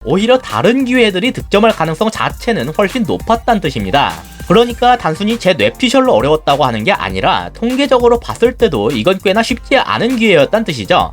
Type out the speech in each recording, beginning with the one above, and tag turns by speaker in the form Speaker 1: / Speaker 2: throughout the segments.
Speaker 1: 오히려 다른 기회들이 득점할 가능성 자체는 훨씬 높았다는 뜻입니다. 그러니까 단순히 제 뇌피셜로 어려웠다고 하는 게 아니라 통계적으로 봤을 때도 이건 꽤나 쉽지 않은 기회였다는 뜻이죠.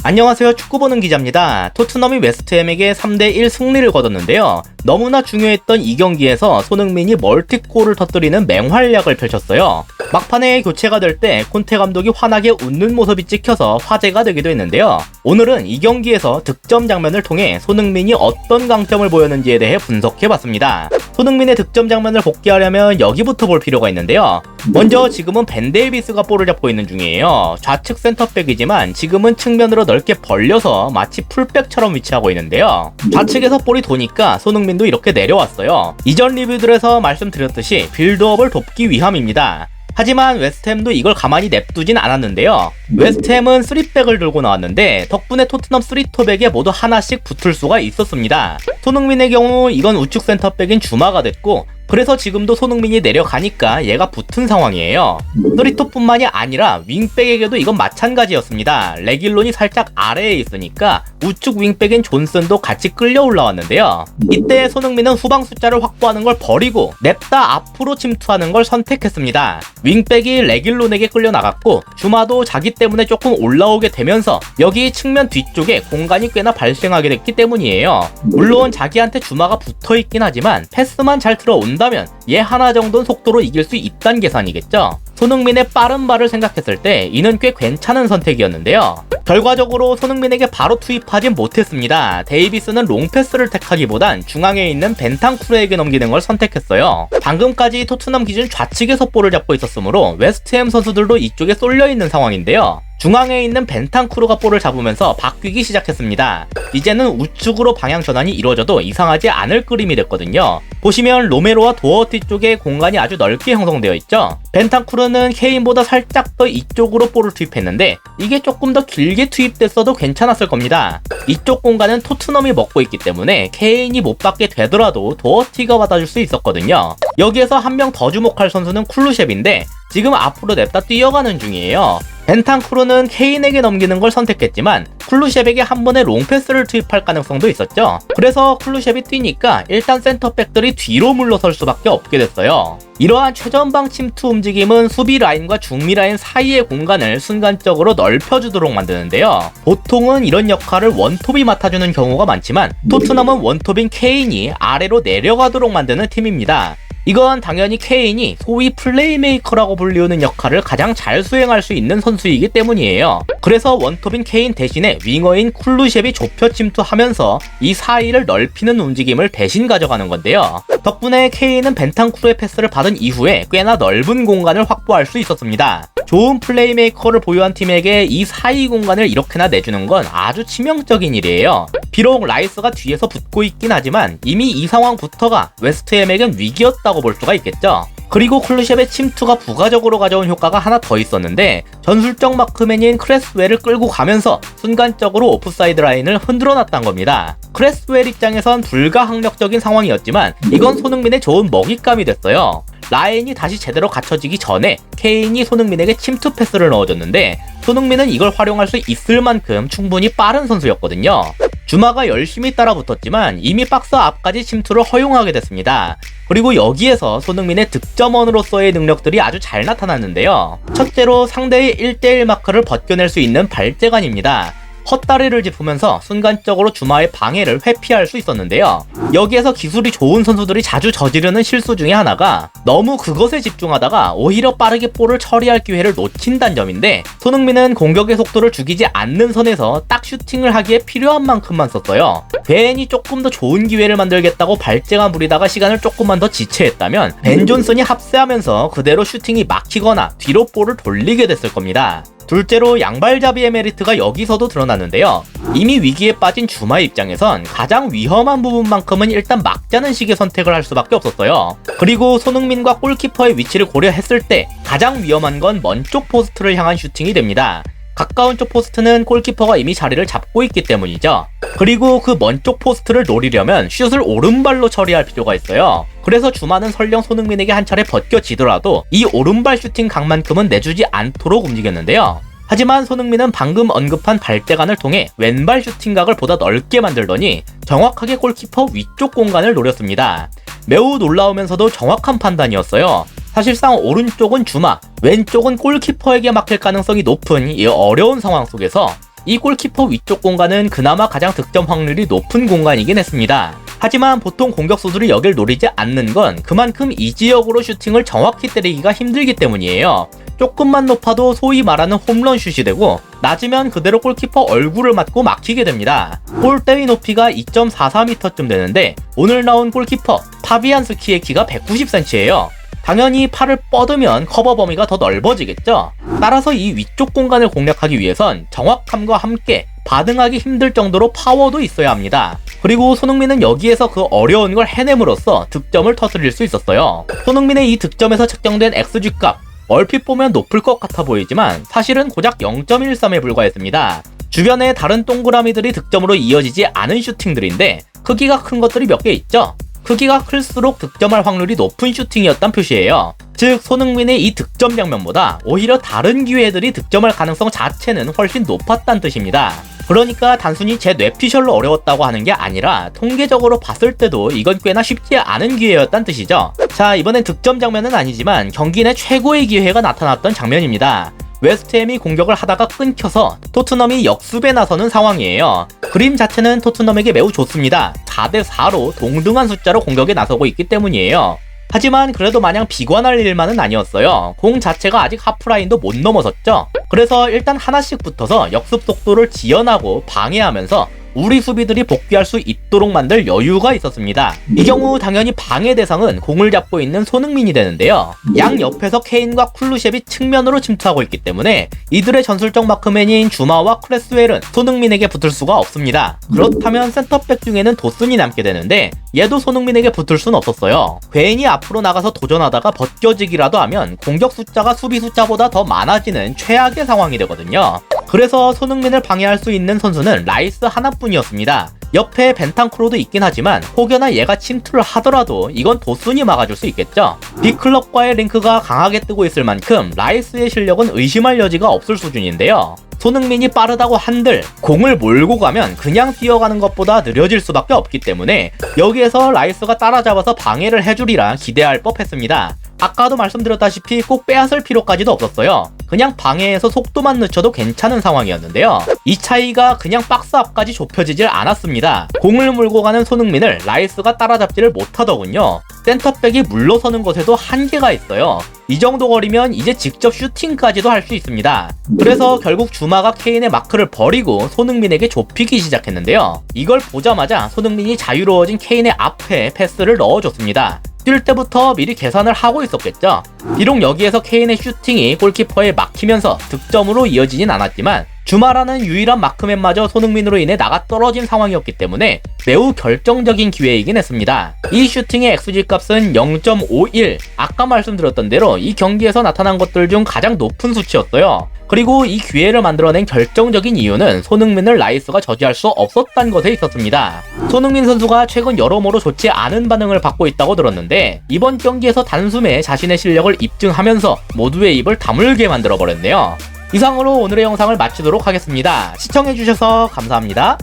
Speaker 1: 안녕하세요, 축구보는 기자입니다. 토트넘이 웨스트햄에게 3대1 승리를 거뒀는데요. 너무나 중요했던 이 경기에서 손흥민이 멀티골을 터뜨리는 맹활약을 펼쳤어요. 막판에 교체가 될 때 콘테 감독이 환하게 웃는 모습이 찍혀서 화제가 되기도 했는데요. 오늘은 이 경기에서 득점 장면을 통해 손흥민이 어떤 강점을 보였는지에 대해 분석해봤습니다. 손흥민의 득점 장면을 복귀하려면 여기부터 볼 필요가 있는데요. 먼저 지금은 벤 데이비스가 볼을 잡고 있는 중이에요. 좌측 센터백이지만 지금은 측면으로 넓게 벌려서 마치 풀백처럼 위치하고 있는데요. 좌측에서 볼이 도니까 손흥민도 이렇게 내려왔어요. 이전 리뷰들에서 말씀드렸듯이 빌드업을 돕기 위함입니다. 하지만 웨스트햄도 이걸 가만히 냅두진 않았는데요. 웨스트햄은 3백을 들고 나왔는데 덕분에 토트넘 3토백에 모두 하나씩 붙을 수가 있었습니다. 손흥민의 경우 이건 우측 센터백인 주마가 됐고, 그래서 지금도 손흥민이 내려가니까 얘가 붙은 상황이에요. 3톱뿐만이 아니라 윙백에게도 이건 마찬가지였습니다. 레길론이 살짝 아래에 있으니까 우측 윙백인 존슨도 같이 끌려 올라왔는데요. 이때 손흥민은 후방 숫자를 확보하는 걸 버리고 냅다 앞으로 침투하는 걸 선택했습니다. 윙백이 레길론에게 끌려 나갔고 주마도 자기 때문에 조금 올라오게 되면서 여기 측면 뒤쪽에 공간이 꽤나 발생하게 됐기 때문이에요. 물론 자기한테 주마가 붙어있긴 하지만 패스만 잘 들어온다면 얘 하나 정도는 속도로 이길 수 있다는 계산이겠죠. 손흥민의 빠른 발을 생각했을 때 이는 꽤 괜찮은 선택이었는데요. 결과적으로 손흥민에게 바로 투입하진 못했습니다. 데이비스는 롱패스를 택하기보단 중앙에 있는 벤탄쿠르에게 넘기는 걸 선택했어요. 방금까지 토트넘 기준 좌측에서 볼을 잡고 있었으므로 웨스트햄 선수들도 이쪽에 쏠려있는 상황인데요. 중앙에 있는 벤탄쿠르가 볼을 잡으면서 바뀌기 시작했습니다. 이제는 우측으로 방향 전환이 이루어져도 이상하지 않을 그림이 됐거든요. 보시면 로메로와 도어티 쪽에 공간이 아주 넓게 형성되어 있죠. 벤탄쿠르는 케인보다 살짝 더 이쪽으로 볼을 투입했는데 이게 조금 더 길게 투입됐어도 괜찮았을 겁니다. 이쪽 공간은 토트넘이 먹고 있기 때문에 케인이 못 받게 되더라도 도어티가 받아줄 수 있었거든요. 여기에서 한 명 더 주목할 선수는 쿨루셉인데 지금 앞으로 냅다 뛰어가는 중이에요. 벤탄쿠르는 케인에게 넘기는 걸 선택했지만 쿨루셉에게 한 번에 롱패스를 투입할 가능성도 있었죠. 그래서 쿨루셉이 뛰니까 일단 센터백들이 뒤로 물러설 수밖에 없게 됐어요. 이러한 최전방 침투 움직임은 수비 라인과 중미 라인 사이의 공간을 순간적으로 넓혀주도록 만드는데요. 보통은 이런 역할을 원톱이 맡아주는 경우가 많지만 토트넘은 원톱인 케인이 아래로 내려가도록 만드는 팀입니다. 이건 당연히 케인이 소위 플레이메이커라고 불리우는 역할을 가장 잘 수행할 수 있는 선수이기 때문이에요. 그래서 원톱인 케인 대신에 윙어인 쿨루셉이 좁혀 침투하면서 이 사이를 넓히는 움직임을 대신 가져가는 건데요. 덕분에 케인은 벤탄쿠르의 패스를 받은 이후에 꽤나 넓은 공간을 확보할 수 있었습니다. 좋은 플레이메이커를 보유한 팀에게 이 사이 공간을 이렇게나 내주는 건 아주 치명적인 일이에요. 비록 라이스가 뒤에서 붙고 있긴 하지만 이미 이 상황부터가 웨스트햄에겐 위기였다고 볼 수가 있겠죠. 그리고 쿨루셉의 침투가 부가적으로 가져온 효과가 하나 더 있었는데 전술적 마크맨인 크레스웰을 끌고 가면서 순간적으로 오프사이드 라인을 흔들어 놨단 겁니다. 크레스웰 입장에선 불가항력적인 상황이었지만 이건 손흥민의 좋은 먹잇감이 됐어요. 라인이 다시 제대로 갖춰지기 전에 케인이 손흥민에게 침투 패스를 넣어줬는데 손흥민은 이걸 활용할 수 있을 만큼 충분히 빠른 선수였거든요. 주마가 열심히 따라붙었지만 이미 박스 앞까지 침투를 허용하게 됐습니다. 그리고 여기에서 손흥민의 득점원으로서의 능력들이 아주 잘 나타났는데요. 첫째로 상대의 1대1 마크를 벗겨낼 수 있는 발재간입니다. 헛다리를 짚으면서 순간적으로 주마의 방해를 회피할 수 있었는데요. 여기에서 기술이 좋은 선수들이 자주 저지르는 실수 중에 하나가 너무 그것에 집중하다가 오히려 빠르게 볼을 처리할 기회를 놓친다는 점인데 손흥민은 공격의 속도를 죽이지 않는 선에서 딱 슈팅을 하기에 필요한 만큼만 썼어요. 괜히 조금 더 좋은 기회를 만들겠다고 발재간 부리다가 시간을 조금만 더 지체했다면 벤 존슨이 합세하면서 그대로 슈팅이 막히거나 뒤로 볼을 돌리게 됐을 겁니다. 둘째로 양발잡이의 메리트가 여기서도 드러났는데요. 이미 위기에 빠진 주마 입장에선 가장 위험한 부분만큼은 일단 막자는 식의 선택을 할 수밖에 없었어요. 그리고 손흥민과 골키퍼의 위치를 고려했을 때 가장 위험한 건 먼 쪽 포스트를 향한 슈팅이 됩니다. 가까운 쪽 포스트는 골키퍼가 이미 자리를 잡고 있기 때문이죠. 그리고 그 먼 쪽 포스트를 노리려면 슛을 오른발로 처리할 필요가 있어요. 그래서 주마는 설령 손흥민에게 한 차례 벗겨지더라도 이 오른발 슈팅 각만큼은 내주지 않도록 움직였는데요. 하지만 손흥민은 방금 언급한 발대간을 통해 왼발 슈팅각을 보다 넓게 만들더니 정확하게 골키퍼 위쪽 공간을 노렸습니다. 매우 놀라우면서도 정확한 판단이었어요. 사실상 오른쪽은 주마, 왼쪽은 골키퍼에게 막힐 가능성이 높은 이 어려운 상황 속에서 이 골키퍼 위쪽 공간은 그나마 가장 득점 확률이 높은 공간이긴 했습니다. 하지만 보통 공격수들이 여길 노리지 않는 건 그만큼 이 지역으로 슈팅을 정확히 때리기가 힘들기 때문이에요. 조금만 높아도 소위 말하는 홈런슛이 되고 낮으면 그대로 골키퍼 얼굴을 맞고 막히게 됩니다. 골대위 높이가 2.44m쯤 되는데 오늘 나온 골키퍼 파비안스키의 키가 190cm예요. 당연히 팔을 뻗으면 커버 범위가 더 넓어지겠죠. 따라서 이 위쪽 공간을 공략하기 위해선 정확함과 함께 반응하기 힘들 정도로 파워도 있어야 합니다. 그리고 손흥민은 여기에서 그 어려운 걸 해냄으로써 득점을 터뜨릴 수 있었어요. 손흥민의 이 득점에서 측정된 XG값 얼핏 보면 높을 것 같아 보이지만 사실은 고작 0.13에 불과했습니다. 주변에 다른 동그라미들이 득점으로 이어지지 않은 슈팅들인데 크기가 큰 것들이 몇 개 있죠. 크기가 클수록 득점할 확률이 높은 슈팅이었단 표시예요. 즉 손흥민의 이 득점 장면보다 오히려 다른 기회들이 득점할 가능성 자체는 훨씬 높았다는 뜻입니다. 그러니까 단순히 제 뇌피셜로 어려웠다고 하는 게 아니라 통계적으로 봤을 때도 이건 꽤나 쉽지 않은 기회였단 뜻이죠. 자, 이번엔 득점 장면은 아니지만 경기 내 최고의 기회가 나타났던 장면입니다. 웨스트햄이 공격을 하다가 끊겨서 토트넘이 역습에 나서는 상황이에요. 그림 자체는 토트넘에게 매우 좋습니다. 4대4로 동등한 숫자로 공격에 나서고 있기 때문이에요. 하지만 그래도 마냥 비관할 일만은 아니었어요. 공 자체가 아직 하프라인도 못 넘어섰죠. 그래서 일단 하나씩 붙어서 역습 속도를 지연하고 방해하면서 우리 수비들이 복귀할 수 있도록 만들 여유가 있었습니다. 이 경우 당연히 방해 대상은 공을 잡고 있는 손흥민이 되는데요. 양 옆에서 케인과 쿨루셉이 측면으로 침투하고 있기 때문에 이들의 전술적 마크맨인 주마와 크레스웰은 손흥민에게 붙을 수가 없습니다. 그렇다면 센터백 중에는 도슨이 남게 되는데 얘도 손흥민에게 붙을 순 없었어요. 괜히 앞으로 나가서 도전하다가 벗겨지기라도 하면 공격 숫자가 수비 숫자보다 더 많아지는 최악의 상황이 되거든요. 그래서 손흥민을 방해할 수 있는 선수는 라이스 하나뿐이었습니다. 옆에 벤탄쿠르도 있긴 하지만 혹여나 얘가 침투를 하더라도 이건 도슨이 막아줄 수 있겠죠. 빅클럽과의 링크가 강하게 뜨고 있을 만큼 라이스의 실력은 의심할 여지가 없을 수준인데요. 손흥민이 빠르다고 한들 공을 몰고 가면 그냥 뛰어가는 것보다 느려질 수밖에 없기 때문에 여기에서 라이스가 따라잡아서 방해를 해주리라 기대할 법했습니다. 아까도 말씀드렸다시피 꼭 빼앗을 필요까지도 없었어요. 그냥 방해해서 속도만 늦춰도 괜찮은 상황이었는데요. 이 차이가 그냥 박스 앞까지 좁혀지질 않았습니다. 공을 몰고 가는 손흥민을 라이스가 따라잡지를 못하더군요. 센터백이 물러서는 것에도 한계가 있어요. 이 정도 거리면 이제 직접 슈팅까지도 할 수 있습니다. 그래서 결국 주마가 케인의 마크를 버리고 손흥민에게 좁히기 시작했는데요. 이걸 보자마자 손흥민이 자유로워진 케인의 앞에 패스를 넣어줬습니다. 뛸 때부터 미리 계산을 하고 있었겠죠. 비록 여기에서 케인의 슈팅이 골키퍼에 막히면서 득점으로 이어지진 않았지만 주마라는 유일한 마크맨마저 손흥민으로 인해 나가 떨어진 상황이었기 때문에 매우 결정적인 기회이긴 했습니다. 이 슈팅의 XG값은 0.51, 아까 말씀드렸던 대로 이 경기에서 나타난 것들 중 가장 높은 수치였어요. 그리고 이 기회를 만들어낸 결정적인 이유는 손흥민을 라이스가 저지할 수 없었다는 것에 있었습니다. 손흥민 선수가 최근 여러모로 좋지 않은 반응을 받고 있다고 들었는데 이번 경기에서 단숨에 자신의 실력을 입증하면서 모두의 입을 다물게 만들어버렸네요. 이상으로 오늘의 영상을 마치도록 하겠습니다. 시청해주셔서 감사합니다.